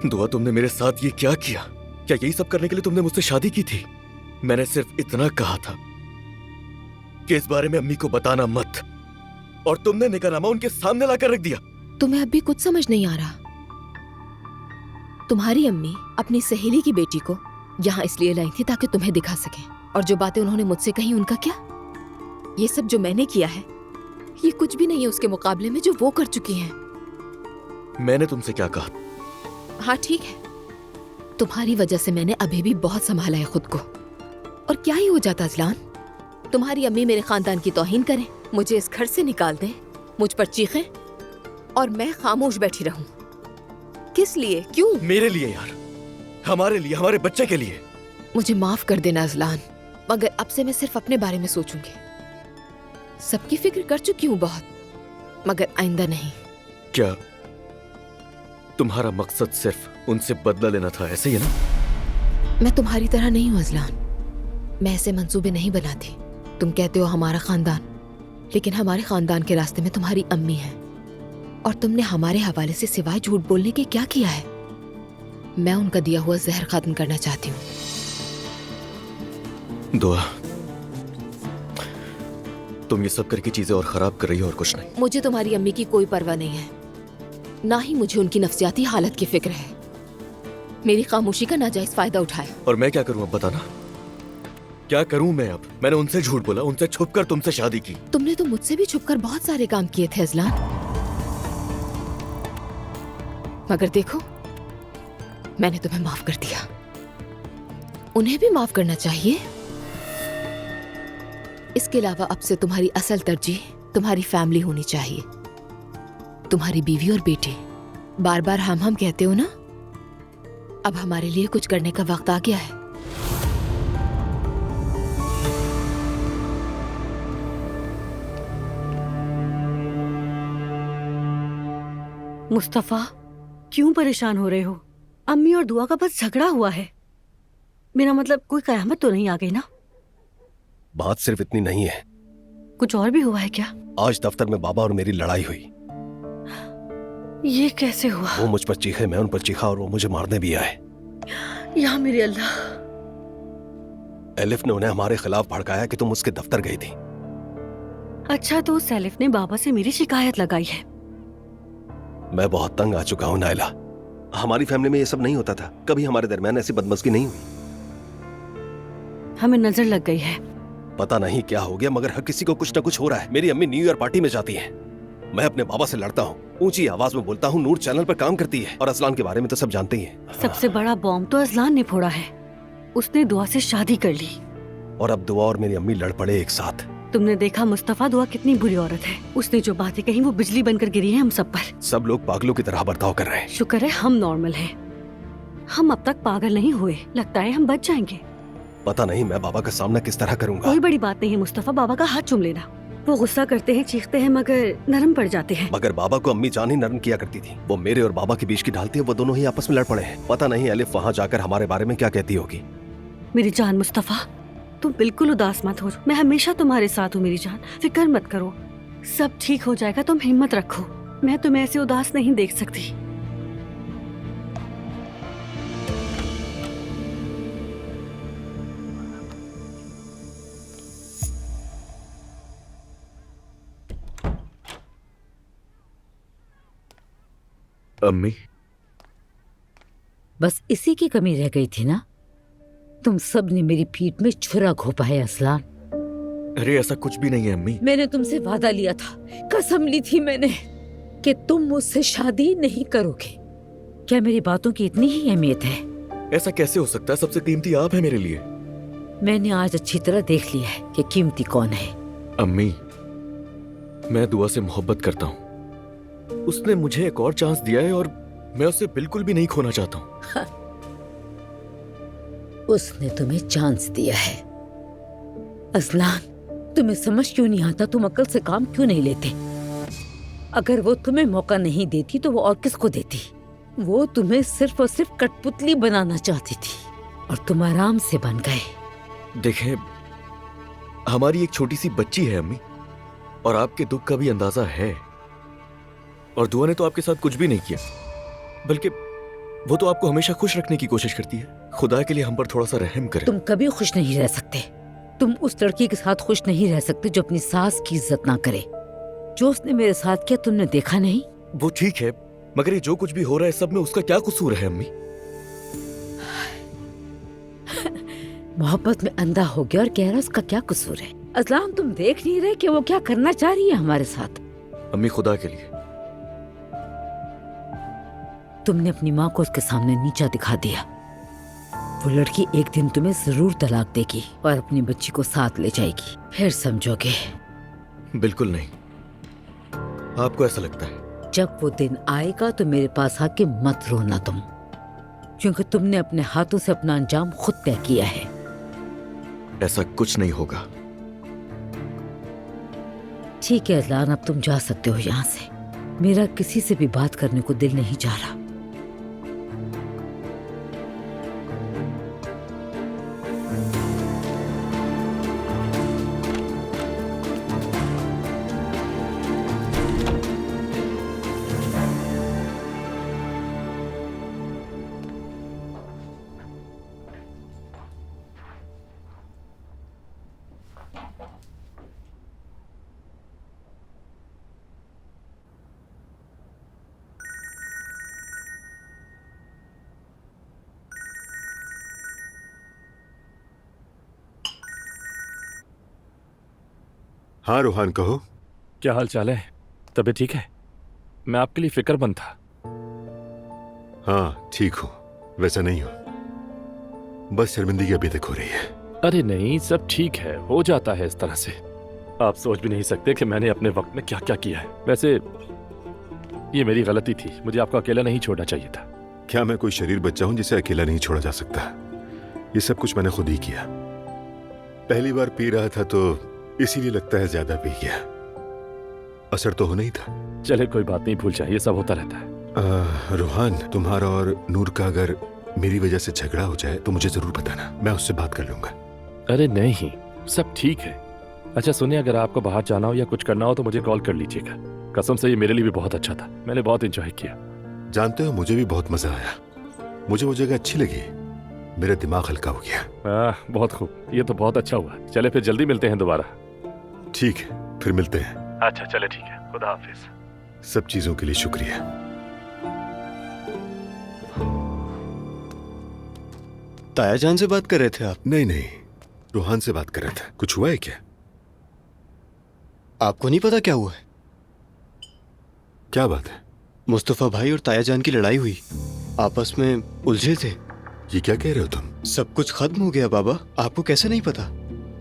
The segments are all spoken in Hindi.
दुआ, तुमने मेरे साथ ये क्या किया? क्या यही सब करने के लिए तुमने मुझसे शादी की थी? मैंने सिर्फ इतना कहा था कि इस बारे में अम्मी को बताना मत, और तुमने निकाहनामा उनके सामने लाकर रख दिया। तुम्हें अब भी कुछ समझ नहीं आ रहा। तुम्हारी अम्मी अपनी सहेली की बेटी को यहाँ इसलिए लाई थी ताकि तुम्हें दिखा सके, और जो बातें उन्होंने मुझसे कही उनका क्या? ये सब जो मैंने किया है ये कुछ भी नहीं है उसके मुकाबले में जो वो कर चुकी हैं। मैंने तुमसे क्या कहा? हाँ ठीक है, तुम्हारी वजह से मैंने अभी भी बहुत संभाला है खुद को। और क्या ही हो जाता अजलान, तुम्हारी अम्मी मेरे खानदान की तौहीन करें, मुझे इस घर से निकाल दें, मुझ पर चीखें, और मैं खामोश बैठी रहूं। किस लिए? क्यों? मेरे लिए यार, हमारे लिए, हमारे बच्चे के लिए। मुझे माफ कर देना अजलान, मगर अब से मैं सिर्फ अपने बारे में सोचूंगी। सबकी फिक्र कर चुकी हूँ बहुत, मगर आइंदा नहीं। क्या तुम्हारा मकसद सिर्फ उनसे बदला लेना था, ऐसे ही है ना? मैं तुम्हारी तरह नहीं हूँ अजलान, मैं ऐसे मंसूबे नहीं बनाती। तुम कहते हो हमारा खानदान, लेकिन हमारे खानदान के रास्ते में तुम्हारी अम्मी है, और तुमने हमारे हवाले से सिवाय झूठ बोलने के क्या किया है? मैं उनका दिया हुआ जहर खत्म करना चाहती हूँ। दुआ, तुम ये सब करके चीजें और खराब कर रही हो और कुछ नहीं। मुझे तुम्हारी अम्मी की कोई परवाह नहीं है, ना ही मुझे उनकी नफ्सियाती हालत की फिक्र है। मेरी खामोशी का नाजायज फायदा उठाए। और मैं क्या करूं अब, बताना क्या करूं मैं अब? मैंने उनसे झूठ बोला, उनसे छुपकर तुमसे शादी की। तुमने तो मुझसे भी छुपकर बहुत सारे काम किए थे अजलान, मगर देखो मैंने तुम्हें माफ कर दिया। उन्हें भी माफ करना चाहिए। इसके अलावा अब से तुम्हारी असल तरजीह तुम्हारी फैमिली होनी चाहिए, तुम्हारी बीवी और बेटे। बार बार हम कहते हो ना, अब हमारे लिए कुछ करने का वक्त आ गया है। मुस्तफा, क्यों परेशान हो रहे हो? अम्मी और दुआ का बस झगड़ा हुआ है। मेरा मतलब कोई कयामत तो नहीं आ गई ना? बात सिर्फ इतनी नहीं है, कुछ और भी हुआ है क्या? आज दफ्तर में बाबा और मेरी लड़ाई हुई। ये कैसे हुआ? वो मुझ पर चीखे, मैं उन पर चीखा, और वो मुझे मारने भी आए। या मेरे अल्लाह। एलिफ ने उन्हें हमारे खिलाफ भड़काया कि तुम उसके दफ्तर गई थी। अच्छा, तो उस एलिफ ने बाबा से मेरी शिकायत लगाई है। मैं बहुत तंग आ चुका हूँ नायला। हमारी फैमिली में ये सब नहीं होता था, कभी हमारे दरमियान ऐसी बदमज़गी नहीं हुई। हमें नजर लग गई है। पता नहीं क्या हो गया, मगर हर किसी को कुछ न कुछ हो रहा है। मेरी अम्मी न्यू ईयर पार्टी में जाती है, मैं अपने बाबा से लड़ता हूँ, ऊंची आवाज में बोलता हूँ, नूर चैनल पर काम करती है, और असलान के बारे में तो सब जानते ही हैं। सबसे बड़ा बॉम्ब तो असलान ने फोड़ा है। उसने दुआ से शादी कर ली, और अब दुआ और मेरी अम्मी लड़ पड़े एक साथ। तुमने देखा मुस्तफा, दुआ कितनी बुरी औरत है। उसने जो बातें कही वो बिजली बनकर गिरी है हम सब पर। सब लोग पागलों की तरह बर्ताव कर रहे हैं। शुक्र है हम नॉर्मल हैं। हम अब तक पागल नहीं हुए, लगता है हम बच जाएंगे। पता नहीं मैं बाबा का सामना किस तरह करूंगा। कोई बड़ी बात नहीं है मुस्तफा, बाबा का हाथ चूम लेना। वो गुस्सा करते हैं, चीखते हैं, मगर नरम पड़ जाते हैं। मगर बाबा को अम्मी जान ही नरम किया करती थी। वो मेरे और बाबा के बीच की ढालती है, वो दोनों ही आपस में लड़ पड़े हैं। पता नहीं एलिफ वहाँ जाकर हमारे बारे में क्या कहती होगी। मेरी जान मुस्तफा, तुम बिल्कुल उदास मत हो, मैं हमेशा तुम्हारे साथ हूँ मेरी जान, फिक्र मत करो, सब ठीक हो जाएगा, तुम हिम्मत रखो। मैं तुम्हें ऐसे उदास नहीं देख सकती। अम्मी, बस इसी की कमी रह गई थी ना? तुम सब ने मेरी पीठ में छुरा घोंपा है असलान। अरे ऐसा कुछ भी नहीं है अम्मी। मैंने तुमसे वादा लिया था, कसम ली थी मैंने कि तुम मुझसे शादी नहीं करोगे। क्या मेरी बातों की इतनी ही अहमियत है? ऐसा कैसे हो सकता है? सबसे कीमती आप है मेरे लिए। मैंने आज अच्छी तरह देख लिया है कि कीमती कौन है। अम्मी, मैं दुआ से मोहब्बत करता हूँ। उसने मुझे एक और चांस दिया है और मैं उसे बिल्कुल भी नहीं खोना चाहता हूँ। उसने तुम्हें चांस दिया है। असलान, तुम्हें समझ क्यों नहीं आता? तुम अक्ल से काम क्यों नहीं लेते? अगर वो तुम्हें मौका नहीं देती तो वो और किसको देती? वो तुम्हें सिर्फ और सिर्फ कठपुतली बनाना चाहती थी और तुम आराम से बन गए। देखें, हमारी एक छोटी सी बच्ची है अम्मी, और आपके दुख का भी अंदाजा है। और दुआ ने तो आपके साथ कुछ भी नहीं किया, बल्कि वो तो आपको हमेशा खुश रखने की कोशिश करती है। खुदा के लिए हम पर थोड़ा सा रहम करें। तुम कभी खुश नहीं रह सकते। तुम उस लड़की के साथ खुश नहीं रह सकते जो अपनी सास की इज्जत ना करे। जो उसने मेरे साथ किया तुमने देखा नहीं? वो ठीक है, मगर ये जो कुछ भी हो रहा है सब में उसका क्या कसूर है अम्मी? मोहब्बत में अंधा हो गया और कह रहा उसका क्या कसूर है? असलाम, तुम देख नहीं रहे कि वो क्या करना चाह रही है हमारे साथ? अम्मी खुदा के लिए, तुमने अपनी माँ को उसके सामने नीचा दिखा दिया। वो लड़की एक दिन तुम्हें जरूर तलाक देगी और अपनी बच्ची को साथ ले जाएगी, फिर समझोगे। बिल्कुल नहीं। आपको ऐसा लगता है? जब वो दिन आएगा तो मेरे पास आके मत रोना तुम, क्योंकि तुमने अपने हाथों से अपना अंजाम खुद तय किया है। ऐसा कुछ नहीं होगा। ठीक है अजलान, अब तुम जा सकते हो यहाँ से। मेरा किसी से भी बात करने को दिल नहीं जा रहा। हाँ रूहान, कहो। क्या हाल चाल है? तबीयत ठीक है? मैं आपके लिए फिक्रमंद था। हाँ ठीक हूँ, वैसा नहीं हूँ, बस शर्मिंदगी अभी तक हो रही है। अरे नहीं, सब ठीक है, हो जाता है इस तरह से। आप सोच भी नहीं सकते कि मैंने अपने वक्त में क्या क्या किया है। वैसे ये मेरी गलती थी, मुझे आपको अकेला नहीं छोड़ना चाहिए था। क्या मैं कोई शरीर बच्चा हूँ जिसे अकेला नहीं छोड़ा जा सकता? ये सब कुछ मैंने खुद ही किया। पहली बार पी रहा था तो इसीलिए लगता है ज्यादा पी गया। असर तो हो नहीं था। चले कोई बात नहीं, भूल जाइए, सब होता रहता है। रूहान, तुम्हारा और नूर का अगर मेरी वजह से झगड़ा हो जाए तो मुझे जरूर बताना, मैं उससे बात कर लूंगा। अरे नहीं, सब ठीक है। अच्छा सुनिए, अगर आपको बाहर जाना हो या कुछ करना हो तो मुझे कॉल कर लीजिएगा। कसम से ये मेरे लिए भी बहुत अच्छा था, मैंने बहुत एंजॉय किया। जानते हो, मुझे भी बहुत मजा आया। मुझे वो जगह अच्छी लगी, मेरा दिमाग हल्का हो गया। बहुत खूब, ये तो बहुत अच्छा हुआ। चले फिर जल्दी मिलते हैं दोबारा। ठीक है, फिर मिलते हैं। अच्छा चले, ठीक है, खुदा हाफिज। सब चीजों के लिए शुक्रिया। ताया जान से बात कर रहे थे आप? नहीं नहीं, रूहान से बात कर रहा था। कुछ हुआ है क्या? आपको नहीं पता क्या हुआ है? क्या बात है? मुस्तफा भाई और ताया जान की लड़ाई हुई, आपस में उलझे थे। ये क्या कह रहे हो तुम? सब कुछ खत्म हो गया बाबा, आपको कैसे नहीं पता?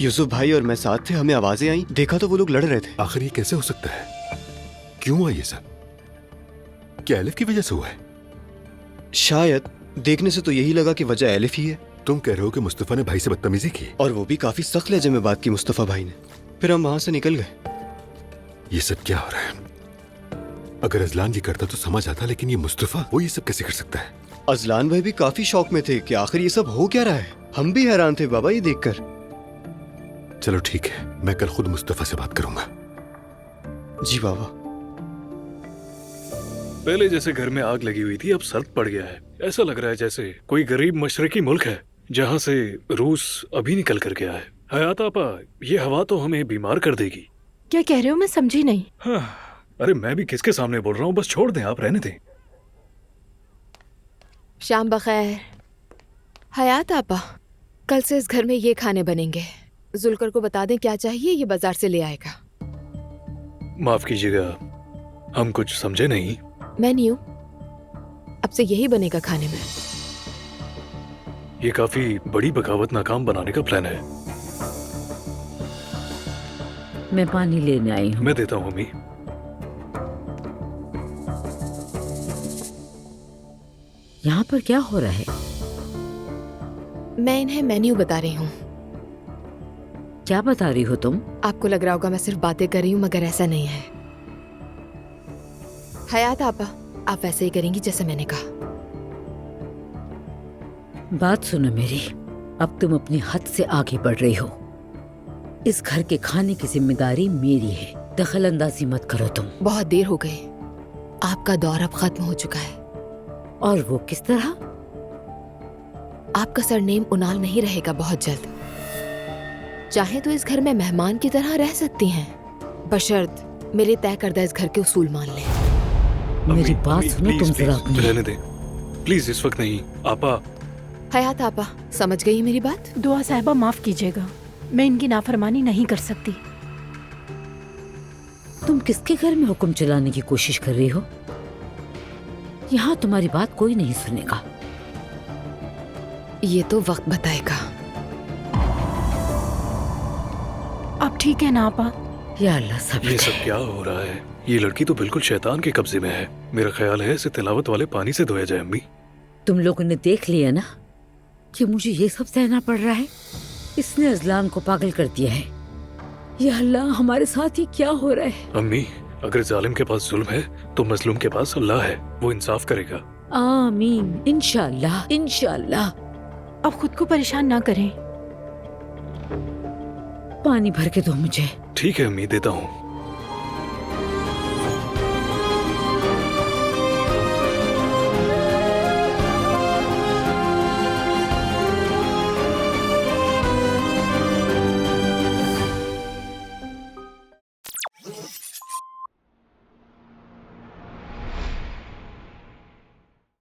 यूसुफ भाई और मैं साथ थे, हमें आवाजें आई, देखा तो वो लोग लड़ रहे थे। आखिर ये कैसे हो सकता है? क्यों हुआ ये सब? क्या एलिफ की वजह से हुआ है? शायद, देखने से तो यही लगा कि वजह एलिफ ही है। तुम कह रहे हो कि मुस्तफा ने भाई से बदतमीजी की? और वो भी काफी सख्त लहजे में बात की मुस्तफा भाई ने। फिर हम वहां से निकल गए। ये सब क्या हो रहा है? अगर अजलान ये करता तो समझ आता, लेकिन ये मुस्तफा, वो ये सब कैसे कर सकता है? अजलान भाई भी काफी शौक में थे कि आखिर ये सब हो क्या रहा है। हम भी हैरान थे बाबा ये देखकर। चलो ठीक है, मैं कल खुद मुस्तफा से बात करूंगा। जी बाबा। पहले जैसे घर में आग लगी हुई थी, अब सर्द पड़ गया है। ऐसा लग रहा है जैसे कोई गरीब मशरकी मुल्क है जहाँ से रूस अभी निकल कर गया है। हयात आपा, ये हवा तो हमें बीमार कर देगी। क्या कह रहे हो? मैं समझी नहीं। हाँ, अरे मैं भी किसके सामने बोल रहा हूँ, बस छोड़ दें, आप रहने दें। शाम बखैर। हयात आपा, कल से इस घर में ये खाने बनेंगे। जुलकर को बता दें क्या चाहिए, ये बाजार से ले आएगा। माफ कीजिएगा, हम कुछ समझे नहीं। मेन्यू अब से यही बनेगा खाने में। ये काफी बड़ी बगावत नाकाम बनाने का प्लान है। मैं पानी लेने आई हूँ। मैं देता हूँ अम्मी। यहाँ पर क्या हो रहा है? मैं इन्हें मेन्यू बता रही हूँ। क्या बता रही हो तुम? आपको लग रहा होगा मैं सिर्फ बातें कर रही हूँ, मगर ऐसा नहीं है। हयात आपा, आप वैसे ही करेंगी जैसे मैंने कहा। बात सुनो मेरी, अब तुम अपनी हद से आगे बढ़ रही हो। इस घर के खाने की जिम्मेदारी मेरी है, दखल अंदाजी मत करो तुम। बहुत देर हो गई, आपका दौर अब खत्म हो चुका है। और वो किस तरह? आपका सरनेम उनाल नहीं रहेगा बहुत जल्द। चाहे तो इस घर में मेहमान की तरह रह सकती हैं, बशर्त मेरे तय करदा इस घर के उसूल मान लें। मेरी अम्मी, बात अम्मी, सुनो प्लीज, तुम प्लीज, जरा अपनी। रहने दे प्लीज, इस वक्त नहीं। आपा, हयात आपा, समझ गई मेरी बात? दुआ साहिबा माफ कीजिएगा, मैं इनकी नाफरमानी नहीं कर सकती। तुम किसके घर में हुक्म चलाने की कोशिश कर रही हो? यहाँ तुम्हारी बात कोई नहीं सुनेगा। ये तो वक्त बताएगा। आप ठीक है ना आपा? या अल्लाह सब्र ये करे। सब क्या हो रहा है? ये लड़की तो बिल्कुल शैतान के कब्जे में है। मेरा ख्याल है इसे तिलावत वाले पानी से धोया जाए। अम्मी, तुम लोगों ने देख लिया ना कि मुझे ये सब सहना पड़ रहा है। इसने अजलान को पागल कर दिया है। या अल्लाह, हमारे साथ ये क्या हो रहा है? अम्मी, अगर जालिम के पास जुल्म है तो मजलूम के पास अल्लाह है, वो इंसाफ करेगा। आमीन, इंशाअल्लाह इंशाअल्लाह। अब खुद को परेशान ना करें। पानी भर के दो मुझे। ठीक है अम्मी, देता हूँ।